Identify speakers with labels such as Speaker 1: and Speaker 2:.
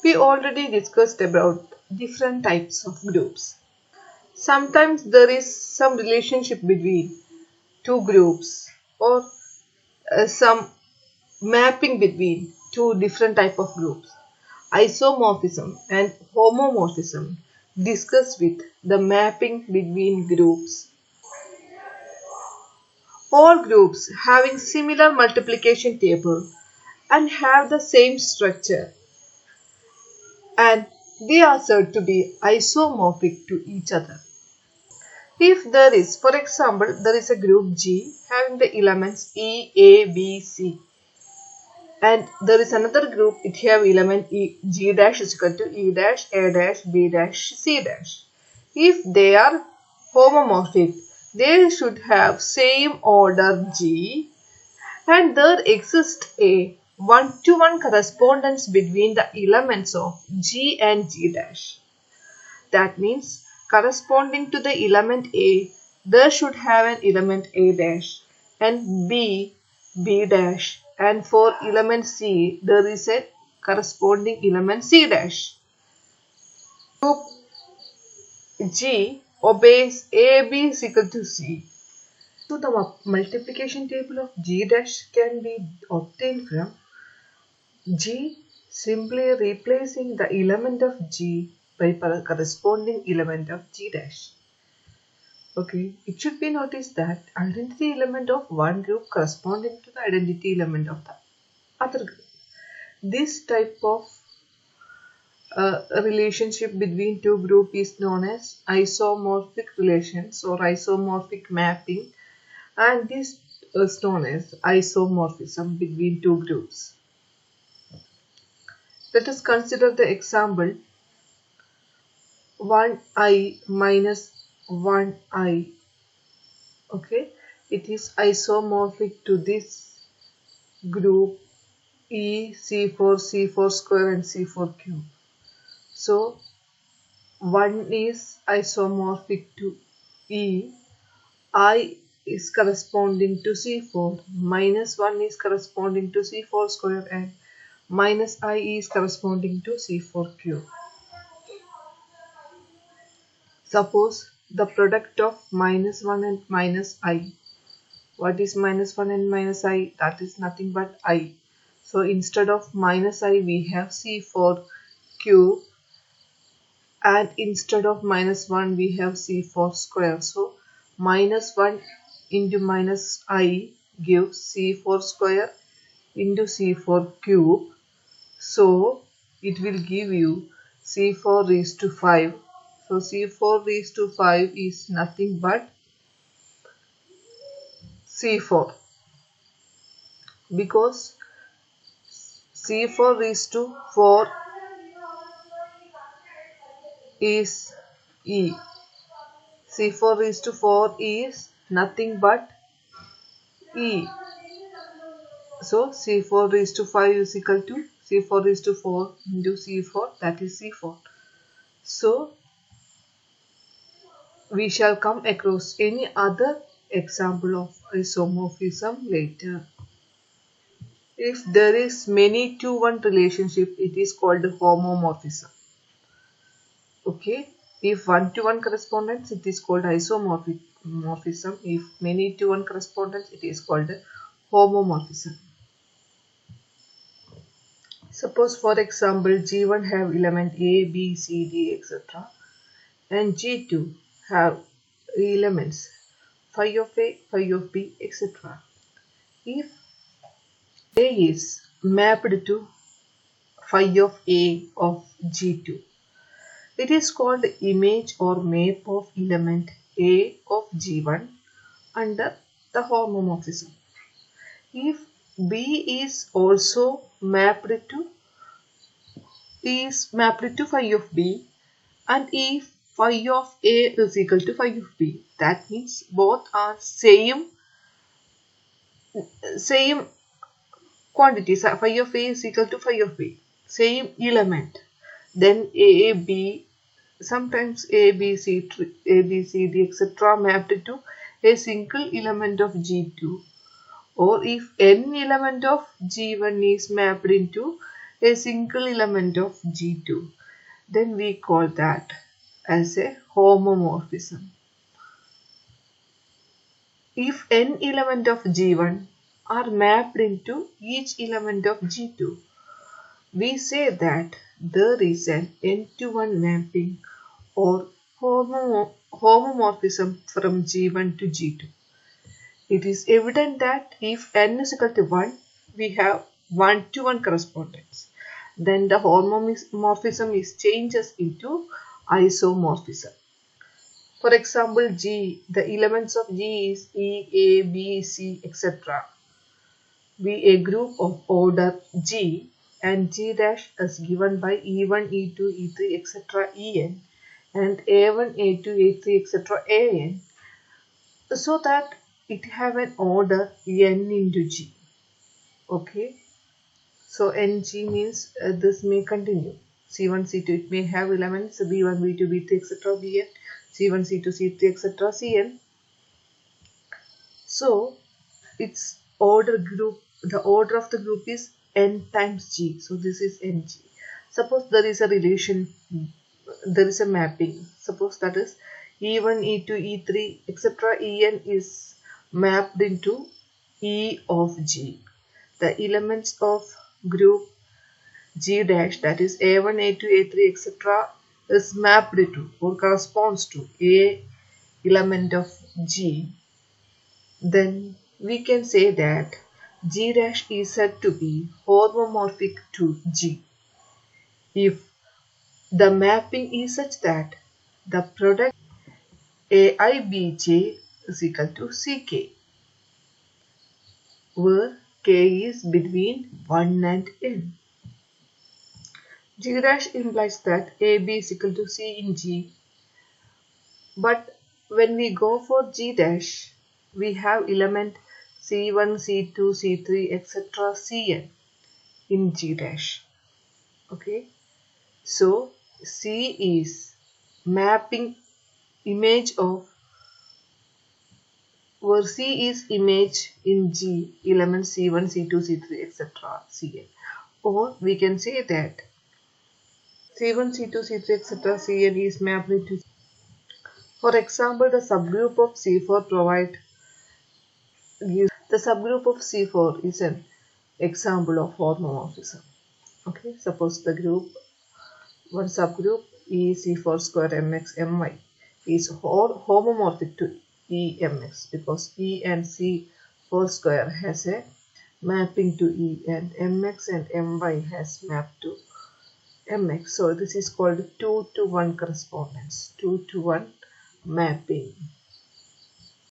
Speaker 1: We already discussed about different types of groups. Sometimes there is some relationship between two groups or some mapping between two different type of groups. Isomorphism and homomorphism discuss with the mapping between groups. All groups having similar multiplication table and have the same structure, and they are said to be isomorphic to each other. If there is, for example, there is a group G having the elements E, A, B, C, and there is another group, it have element E, G dash is equal to E dash, A dash, B dash, C dash. If they are homomorphic, they should have same order G, and there exists a one-to-one correspondence between the elements of G and G dash. That means corresponding to the element A, there should have an element A dash, and B, B dash, and for element C, there is a corresponding element C dash. Group G obeys A, B is equal to C. So the multiplication table of G dash can be obtained from G simply replacing the element of G by corresponding element of G dash. Okay, it should be noticed that identity element of one group corresponding to the identity element of the other group. This type of relationship between two groups is known as isomorphic relations or isomorphic mapping, and this is known as isomorphism between two groups. Let us consider the example 1i minus 1i. Okay, it is isomorphic to this group E, C4, C4 square and C4 cube. So 1 is isomorphic to E, I is corresponding to C4, minus 1 is corresponding to C4 square, and minus I is corresponding to C4 cube. Suppose the product of minus 1 and minus I. What is minus 1 and minus I? That is nothing but I. So instead of minus I, we have C4 cube, and instead of minus 1, we have C4 square. So minus 1 into minus I gives C4 square into C4 cube. So it will give you C4 raised to 5. So C4 raised to 5 is nothing but C4, because C4 raised to 4 is E. C4 raised to 4 is nothing but E. So C4 raised to 5 is equal to C4 raised to 4 into C4, that is C4. So we shall come across any other example of isomorphism later. If there is many to one relationship, it is called homomorphism. Okay, if one to one correspondence, it is called isomorphism. If many to one correspondence, it is called homomorphism. Suppose, for example, G1 have element A, B, C, D, etc. and G2 have elements phi of A, phi of B, etc. If A is mapped to phi of A of G2, it is called image or map of element A of G1 under the homomorphism. If B is also mapped to phi of B, and if phi of A is equal to phi of B, that means both are same quantities. Phi of A is equal to phi of B, same element. Then A, B, sometimes A, B, C, D, etc. mapped to a single element of G2, or if n element of G1 is mapped into a single element of G2, then we call that as a homomorphism. If n elements of G1 are mapped into each element of G2, we say that there is an n-to-1 mapping or homomorphism from G1 to G2. It is evident that if n is equal to 1, we have 1-to-1 correspondence. Then the homomorphism is changes into isomorphism. For example, G, the elements of G is E, A, B, C, etc. Be a group of order G, and G dash is given by E1, E2, E3, etc. En, and A1, A2, A3, etc. An, so that it have an order n into G. Okay, so Ng means this may continue. C1, C2, it may have elements B1, B2, B3, etc. Bn, C1, C2, C3, etc. Cn. So its order group, the order of the group is n times G. So this is Ng. Suppose there is a relation, there is a mapping. Suppose that is E1, E2, E3, etc. En is mapped into E of G. The elements of group G dash, that is A1, A2, A3, etc. is mapped to or corresponds to A element of G. Then we can say that G dash is said to be homomorphic to G if the mapping is such that the product AIBJ is equal to CK, where K is between 1 and n. G dash implies that AB is equal to C in G, but when we go for G dash, we have element C1, C2, C3, etc. Cn in G dash. Okay, so C is mapping image of, where C is image in G element C1, C2, C3, etc. Cn. Or we can say that C1, C2, C3, etc. Cn is mapped into. For example, the subgroup of C4 the subgroup of C4 is an example of homomorphism. Okay, suppose the group, one subgroup E C4 square mx my is homomorphic to E mx because E and C4 square has a mapping to E, and mx and my has mapped to mx. So this is called 2-to-1 correspondence, 2-to-1 mapping.